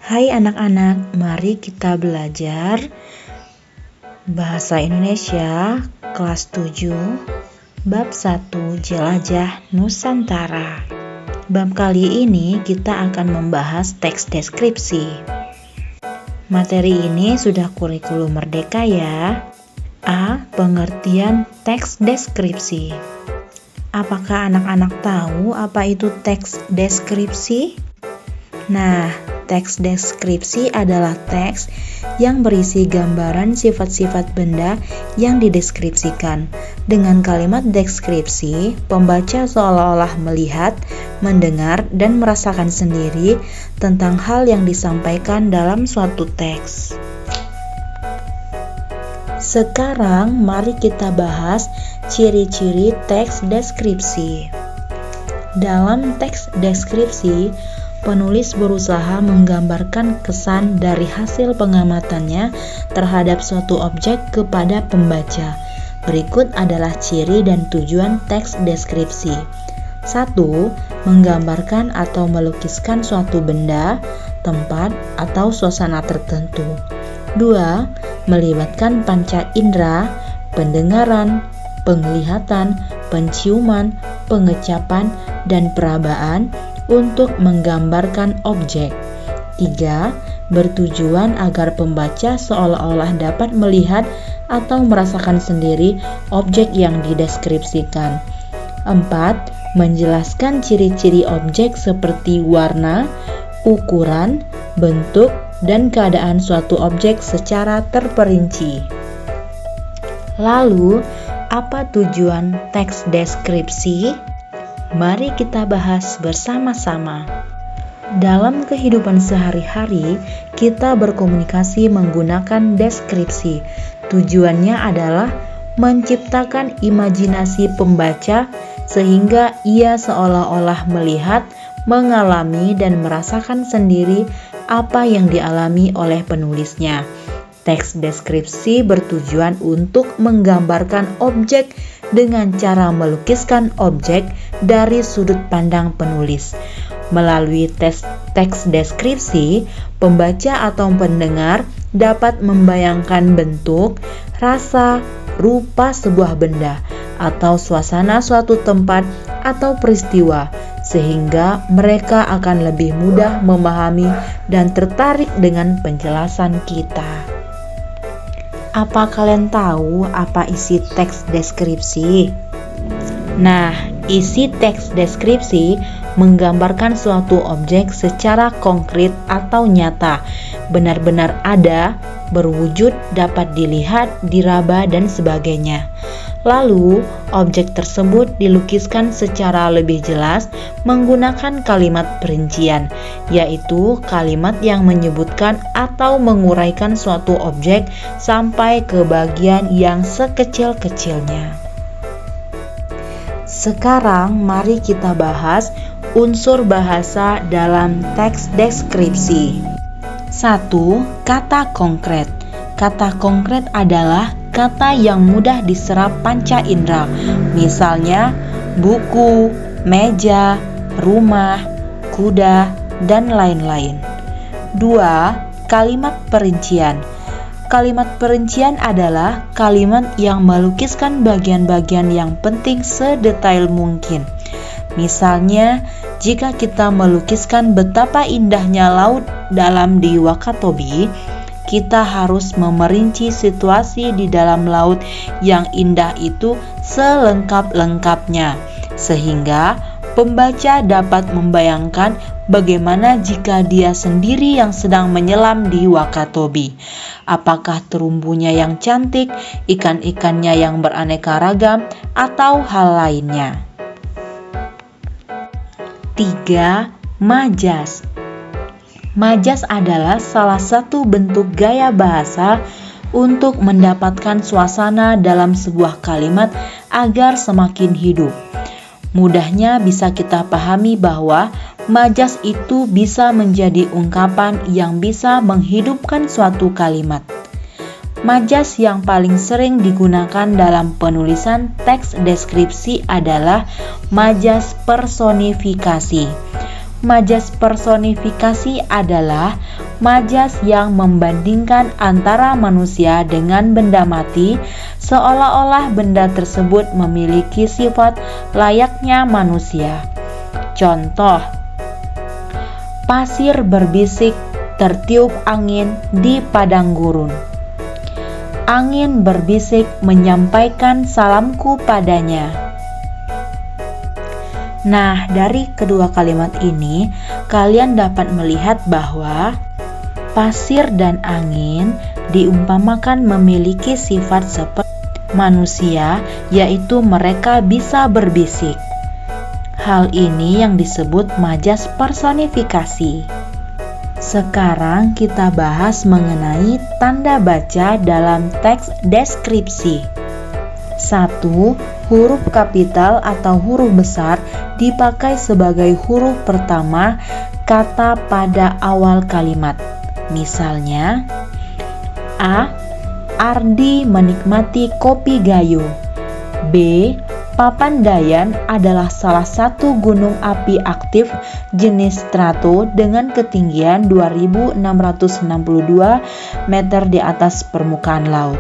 Hai anak-anak, mari kita belajar Bahasa Indonesia kelas 7 Bab 1 Jelajah Nusantara. Bab kali ini kita akan membahas teks deskripsi. Materi ini sudah kurikulum merdeka ya. A. Pengertian teks deskripsi. Apakah anak-anak tahu apa itu teks deskripsi? Nah, teks deskripsi adalah teks yang berisi gambaran sifat-sifat benda yang dideskripsikan. Dengan kalimat deskripsi, pembaca seolah-olah melihat, mendengar, dan merasakan sendiri tentang hal yang disampaikan dalam suatu teks. Sekarang mari kita bahas ciri-ciri teks deskripsi. Dalam teks deskripsi, penulis berusaha menggambarkan kesan dari hasil pengamatannya terhadap suatu objek kepada pembaca. Berikut adalah ciri dan tujuan teks deskripsi. 1. Menggambarkan atau melukiskan suatu benda, tempat, atau suasana tertentu. 2. Melibatkan panca indera, pendengaran, penglihatan, penciuman, pengecapan, dan perabaan untuk menggambarkan objek. 3. Bertujuan agar pembaca seolah-olah dapat melihat atau merasakan sendiri objek yang dideskripsikan. 4. Menjelaskan ciri-ciri objek seperti warna, ukuran, bentuk, dan keadaan suatu objek secara terperinci. Lalu, apa tujuan teks deskripsi? Mari kita bahas bersama-sama. Dalam kehidupan sehari-hari, kita berkomunikasi menggunakan deskripsi. Tujuannya adalah menciptakan imajinasi pembaca sehingga ia seolah-olah melihat, mengalami, dan merasakan sendiri apa yang dialami oleh penulisnya. Teks deskripsi bertujuan untuk menggambarkan objek dengan cara melukiskan objek dari sudut pandang penulis. Melalui teks deskripsi, pembaca atau pendengar dapat membayangkan bentuk, rasa, rupa sebuah benda, atau suasana suatu tempat atau peristiwa, sehingga mereka akan lebih mudah memahami dan tertarik dengan penjelasan kita. Apa kalian tahu apa isi teks deskripsi? Nah, isi teks deskripsi menggambarkan suatu objek secara konkret atau nyata, benar-benar ada, berwujud, dapat dilihat, diraba, dan sebagainya. Lalu, objek tersebut dilukiskan secara lebih jelas menggunakan kalimat perincian, yaitu kalimat yang menyebutkan atau menguraikan suatu objek sampai ke bagian yang sekecil-kecilnya. Sekarang mari kita bahas unsur bahasa dalam teks deskripsi. 1. Kata konkret. Kata konkret adalah kata yang mudah diserap panca indera, misalnya buku, meja, rumah, kuda, dan lain-lain. 2. Kalimat perincian. Kalimat perincian adalah kalimat yang melukiskan bagian-bagian yang penting sedetail mungkin. Misalnya, jika kita melukiskan betapa indahnya laut dalam di Wakatobi, kita harus memerinci situasi di dalam laut yang indah itu selengkap-lengkapnya, sehingga pembaca dapat membayangkan bagaimana jika dia sendiri yang sedang menyelam di Wakatobi. Apakah terumbunya yang cantik, ikan-ikannya yang beraneka ragam, atau hal lainnya. 3. Majas. Majas adalah salah satu bentuk gaya bahasa untuk mendapatkan suasana dalam sebuah kalimat agar semakin hidup. Mudahnya bisa kita pahami bahwa majas itu bisa menjadi ungkapan yang bisa menghidupkan suatu kalimat. Majas yang paling sering digunakan dalam penulisan teks deskripsi adalah majas personifikasi. Majas personifikasi adalah majas yang membandingkan antara manusia dengan benda mati, seolah-olah benda tersebut memiliki sifat layaknya manusia. Contoh, pasir berbisik tertiup angin di padang gurun. Angin berbisik menyampaikan salamku padanya. Nah, dari kedua kalimat ini, kalian dapat melihat bahwa pasir dan angin diumpamakan memiliki sifat seperti manusia, yaitu mereka bisa berbisik. Hal ini yang disebut majas personifikasi. Sekarang kita bahas mengenai tanda baca dalam teks deskripsi. 1. Huruf kapital atau huruf besar dipakai sebagai huruf pertama kata pada awal kalimat. Misalnya, A. Ardi menikmati kopi Gayo. B. Papandayan adalah salah satu gunung api aktif jenis strato dengan ketinggian 2662 meter di atas permukaan laut.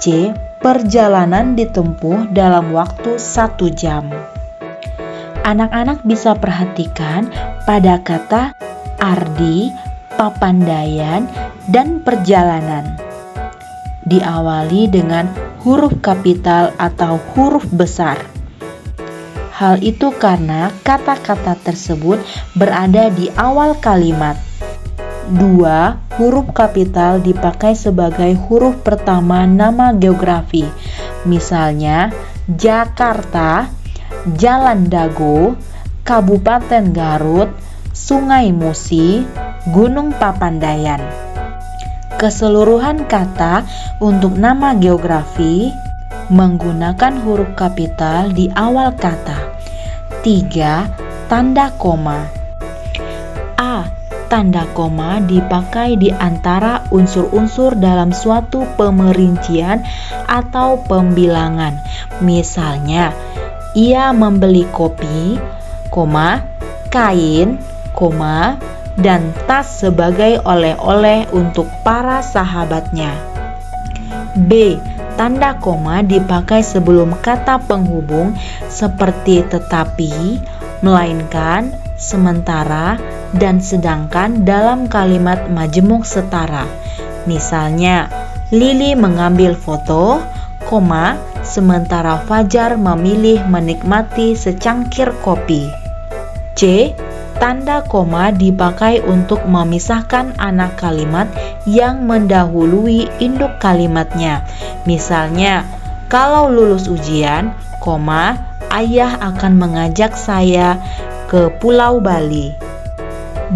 C. Perjalanan ditempuh dalam waktu 1 jam. Anak-anak bisa perhatikan pada kata Ardi, Papandayan, dan perjalanan. Diawali dengan huruf kapital atau huruf besar. Hal itu karena kata-kata tersebut berada di awal kalimat. 2. Huruf kapital dipakai sebagai huruf pertama nama geografi. Misalnya, Jakarta, Jalan Dago, Kabupaten Garut, Sungai Musi, Gunung Papandayan. Keseluruhan kata untuk nama geografi menggunakan huruf kapital di awal kata. 3. Tanda koma. A. Tanda koma dipakai di antara unsur-unsur dalam suatu pemerincian atau pembilangan. Misalnya, ia membeli kopi, kain, dan tas sebagai oleh-oleh untuk para sahabatnya. B. Tanda koma dipakai sebelum kata penghubung seperti tetapi, melainkan, sementara, dan sedangkan dalam kalimat majemuk setara. Misalnya, Lili mengambil foto, sementara Fajar memilih menikmati secangkir kopi. C. Tanda koma dipakai untuk memisahkan anak kalimat yang mendahului induk kalimatnya. Misalnya, kalau lulus ujian, ayah akan mengajak saya ke Pulau Bali.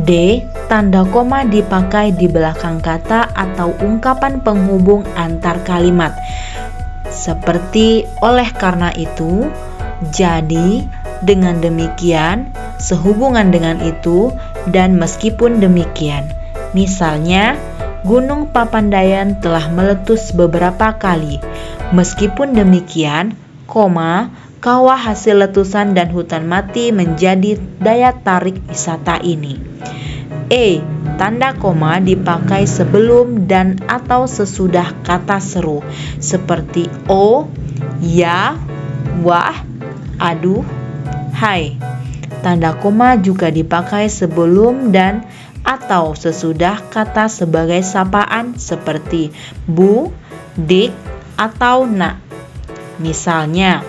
D. Tanda koma dipakai di belakang kata atau ungkapan penghubung antar kalimat. Seperti oleh karena itu, jadi, dengan demikian, sehubungan dengan itu, dan meskipun demikian. Misalnya, Gunung Papandayan telah meletus beberapa kali. Meskipun demikian, kawah hasil letusan dan hutan mati menjadi daya tarik wisata ini. E. Tanda koma dipakai sebelum dan atau sesudah kata seru, seperti o, ya, wah, aduh, hai. Tanda koma juga dipakai sebelum dan atau sesudah kata sebagai sapaan seperti bu, dik, atau nak. Misalnya,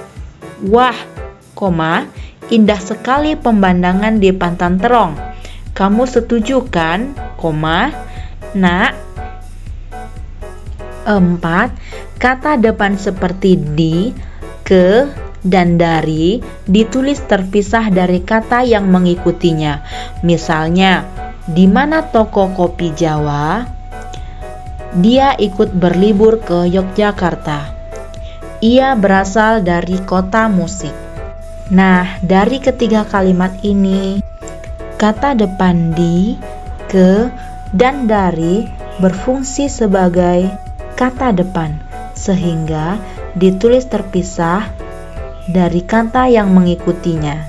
wah, indah sekali pemandangan di Pantan Terong. Kamu setuju kan, nak? 4. Kata depan seperti di, ke, dan dari ditulis terpisah dari kata yang mengikutinya. Misalnya, di mana toko kopi Jawa? Dia ikut berlibur ke Yogyakarta. Ia berasal dari kota musik. Nah, dari ketiga kalimat ini, kata depan di, ke, dan dari berfungsi sebagai kata depan, sehingga ditulis terpisah dari kata yang mengikutinya.